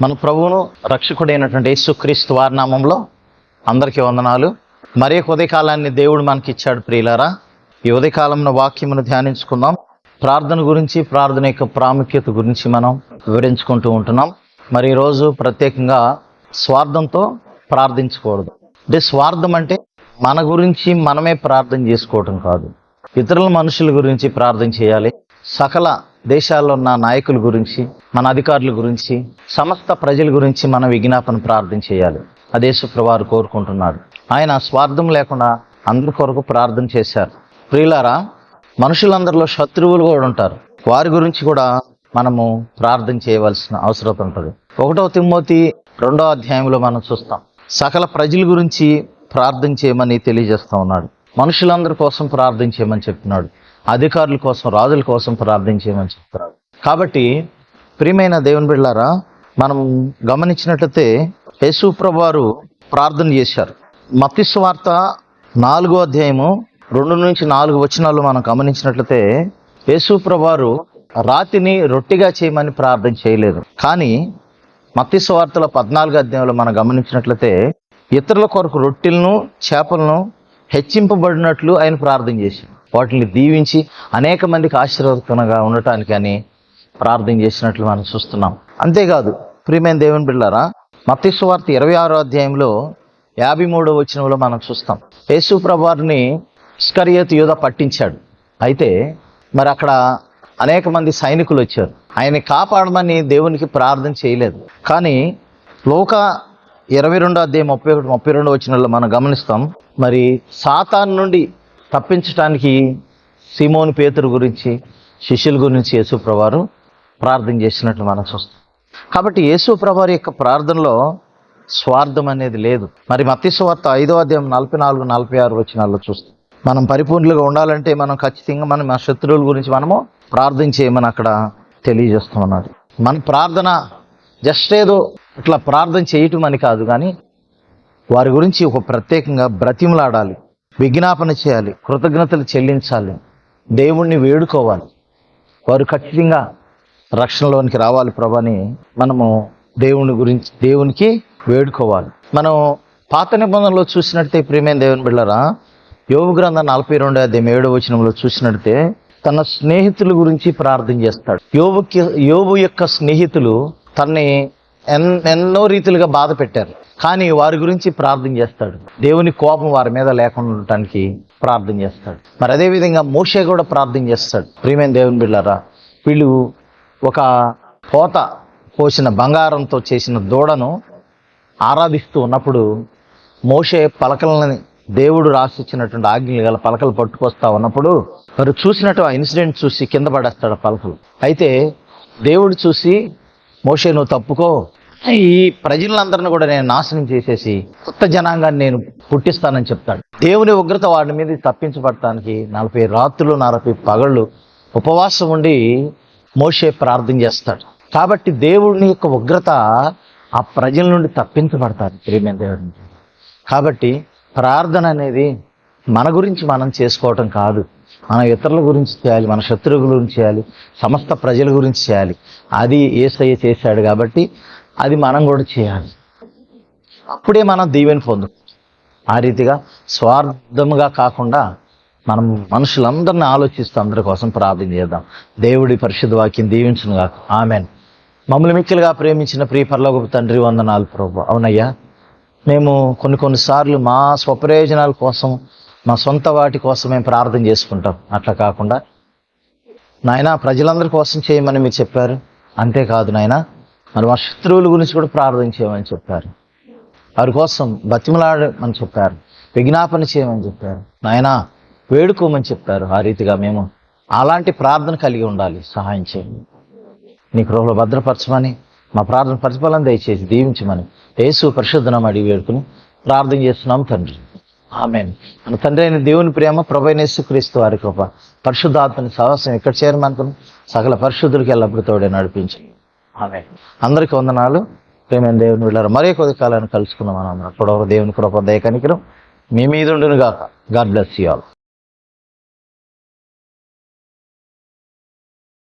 మన ప్రభువును రక్షకుడైనటువంటి యేసుక్రీస్తు వారి నామంలో అందరికీ వందనాలు. మరి ఉదయకాలాన్ని దేవుడు మనకి ఇచ్చాడు ప్రియులారా. ఈ ఉదయకాలంలో వాక్యమును ధ్యానించుకుందాం. ప్రార్థన గురించి, ప్రార్థన యొక్క ప్రాముఖ్యత గురించి మనం వివరించుకుంటూ ఉంటున్నాం. మరి ఈరోజు ప్రత్యేకంగా స్వార్థంతో ప్రార్థించకూడదు. అంటే స్వార్థం అంటే మన గురించి మనమే ప్రార్థన చేసుకోవటం కాదు, ఇతరుల మనుషుల గురించి ప్రార్థన చేయాలి. సకల దేశాల్లో ఉన్న నాయకుల గురించి, మన అధికారుల గురించి, సమస్త ప్రజల గురించి మనం విజ్ఞాపన ప్రార్థన చేయాలి. అదే యేసుప్రభువు కోరుకుంటున్నాడు. ఆయన స్వార్థం లేకుండా అందరి కొరకు ప్రార్థన చేశారు. ప్రియులారా, మనుషులందరిలో శత్రువులు కూడా ఉంటారు. వారి గురించి కూడా మనము ప్రార్థన చేయవలసిన అవసరం ఉంటుంది. 1 తిమోతి 2వ అధ్యాయంలో మనం చూస్తాం. సకల ప్రజల గురించి ప్రార్థన చేయమని తెలియజేస్తా ఉన్నాడు. మనుషులందరి కోసం ప్రార్థన చేయమని చెప్తున్నాడు. అధికారుల కోసం, రాజుల కోసం ప్రార్థన చేయమని చెప్తున్నాడు. కాబట్టి ప్రియమైన దేవుని బిడ్డలారా, మనం గమనించినట్లయితే యేసుప్రభువు వారు ప్రార్థన చేశారు. మత్తయి సువార్త 4వ అధ్యాయము 2 నుంచి 4 వచనాలు మనం గమనించినట్లయితే యేసుప్రభువు వారు రాతిని రొట్టెగా చేయమని ప్రార్థన చేయలేదు. కానీ మత్తయి సువార్తలో 14వ అధ్యాయంలో మనం గమనించినట్లయితే ఇతరుల కొరకు రొట్టెలను, చేపలను హెచ్చింపబడినట్లు ఆయన ప్రార్థన చేశారు. వాటిని దీవించి అనేక మందికి ఆశీర్వాదకరంగా ఉండటానికి అని ప్రార్థన చేసినట్లు మనం చూస్తున్నాం. అంతేకాదు ప్రియమైన దేవుని బిడ్డలారా, మత్తయి సువార్త 26వ అధ్యాయంలో 53వ వచనంలో మనం చూస్తాం. యేసుప్రభువు వారిని ఇస్కరియోతు యూదా పట్టించాడు. అయితే మరి అక్కడ అనేక మంది సైనికులు వచ్చారు. ఆయన్ని కాపాడమని దేవునికి ప్రార్థన చేయలేదు. కానీ లోక 22వ అధ్యాయం 31-32 వచనాల్లో మనం గమనిస్తాం. మరి సాతాను నుండి తప్పించడానికి సీమోను పేతురు గురించి, శిష్యుల గురించి యేసుప్రభువు వారు ప్రార్థన చేసినట్లు మనం చూస్తాం. కాబట్టి యేసుప్రభువు యొక్క ప్రార్థనలో స్వార్థం అనేది లేదు. మరి మత్తయి సువార్త 5వ అధ్యాయం 44-46 వచనాల్లో చూస్తాం. మనం పరిపూర్ణులుగా ఉండాలంటే మనం ఖచ్చితంగా మన శత్రువుల గురించి మనము ప్రార్థన చేయమని అక్కడ తెలియజేస్తున్నాడు. మన ప్రార్థన జస్ట్ ఏదో ఇట్లా ప్రార్థన చేయటం అని కాదు, కానీ వారి గురించి ఒక ప్రత్యేకంగా బ్రతిమలాడాలి, విజ్ఞాపన చేయాలి, కృతజ్ఞతలు చెల్లించాలి, దేవుణ్ణి వేడుకోవాలి. వారు ఖచ్చితంగా రక్షణలోనికి రావాలి ప్రభని మనము దేవునికి వేడుకోవాలి. మనం పాత నిబంధనలో చూసినట్టే ప్రియమైన దేవుని బిడ్డలారా, యోబు గ్రంథం 42వ అధ్యాయం 7వ వచనంలో చూసినట్టే తన స్నేహితుల గురించి ప్రార్థన చేస్తాడు. యోబు యొక్క స్నేహితులు తనని ఎన్నో రీతిలుగా బాధ పెట్టారు, కానీ వారి గురించి ప్రార్థన చేస్తాడు. దేవుని కోపం వారి మీద లేకుండా ఉండటానికి ప్రార్థన చేస్తాడు. మరి అదేవిధంగా మోషే కూడా ప్రార్థన చేస్తాడు. ప్రియమైన దేవుని బిడ్డలారా, వీళ్ళు ఒక పోత పోసిన బంగారంతో చేసిన దూడను ఆరాధిస్తూ ఉన్నప్పుడు మోషే పలకలని, దేవుడు రాసిచ్చినటువంటి ఆజ్ఞలు గల పలకలు పట్టుకొస్తా ఉన్నప్పుడు వారు చూసినట్టు ఆ ఇన్సిడెంట్ చూసి కింద పడేస్తాడు ఆ పలకలు. అయితే దేవుడు చూసి, మోషే నువ్వు తప్పుకో, ఈ ప్రజలందరినీ కూడా నేను నాశనం చేసేసి కొత్త జనాంగాన్ని నేను పుట్టిస్తానని చెప్తాడు. దేవుని ఉగ్రత వాడి మీద తప్పించబడటానికి 40 రాత్రులు 40 పగళ్ళు ఉపవాసం ఉండి మోషే ప్రార్థన చేస్తాడు. కాబట్టి దేవుని యొక్క ఉగ్రత ఆ ప్రజల నుండి తప్పించబడతారు ప్రియమైన దేవుడి. కాబట్టి ప్రార్థన అనేది మన గురించి మనం చేసుకోవటం కాదు, మనం ఇతరుల గురించి చేయాలి, మన శత్రువుల గురించి చేయాలి, సమస్త ప్రజల గురించి చేయాలి. అది యేసయ్య చేశాడు కాబట్టి అది మనం కూడా చేయాలి. అప్పుడే మనం దీవెన పొందుతాం. ఆ రీతిగా స్వార్థముగా కాకుండా మనం మనుషులందరినీ ఆలోచిస్తూ అందరి కోసం ప్రార్థన చేద్దాం. దేవుడి పరిశుద్ధ వాక్యం దీవించును గాక. ఆమెన్. మమ్మల్ని మిక్కిలుగా ప్రేమించిన ప్రియ పరలోకపు తండ్రి, వందనాలు ప్రభువా. అవునయ్యా, మేము కొన్నిసార్లు మా స్వప్రయోజనాల కోసం, మా సొంత వాటి కోసం మేము ప్రార్థన చేసుకుంటాం. అట్లా కాకుండా నాయన ప్రజలందరి కోసం చేయమని మీరు చెప్పారు. అంతేకాదు నాయన, మరి మా శత్రువుల గురించి కూడా ప్రార్థన చేయమని చెప్పారు. వారి కోసం బతిమలాడమని చెప్పారు, విజ్ఞాపన చేయమని చెప్పారు, నాయన వేడుకోమని చెప్పారు. ఆ రీతిగా మేము అలాంటి ప్రార్థన కలిగి ఉండాలి. సహాయం చేయండి. నీ కృపలో భద్రపరచమని, మా ప్రార్థన ప్రతిఫలం దయచేసి దీవించమని యేసు పరిశుద్ధ నామమున అడిగి వేడుకుని ప్రార్థన చేస్తున్నాం తండ్రి. ఆమేన్. మన తండ్రి అయిన దేవుని ప్రేమ, ప్రభువైన యేసుక్రీస్తు వారి కృప, పరిశుద్ధాత్మని సహవాసం ఇక్కడ చేరమనుకుని సకల పరిశుద్ధులకి ఎల్లప్పుడూ తోడే నడిపించండి. ఆమేన్. అందరికీ వందనాలు. ప్రేమైన దేవుని వీళ్ళారు మరే కొద్ది కాలాన్ని కలుసుకున్నాం. మనం కూడా దేవుని కృప, దయ, కనికరం మీ మీద ఉండును గాక. God bless you all.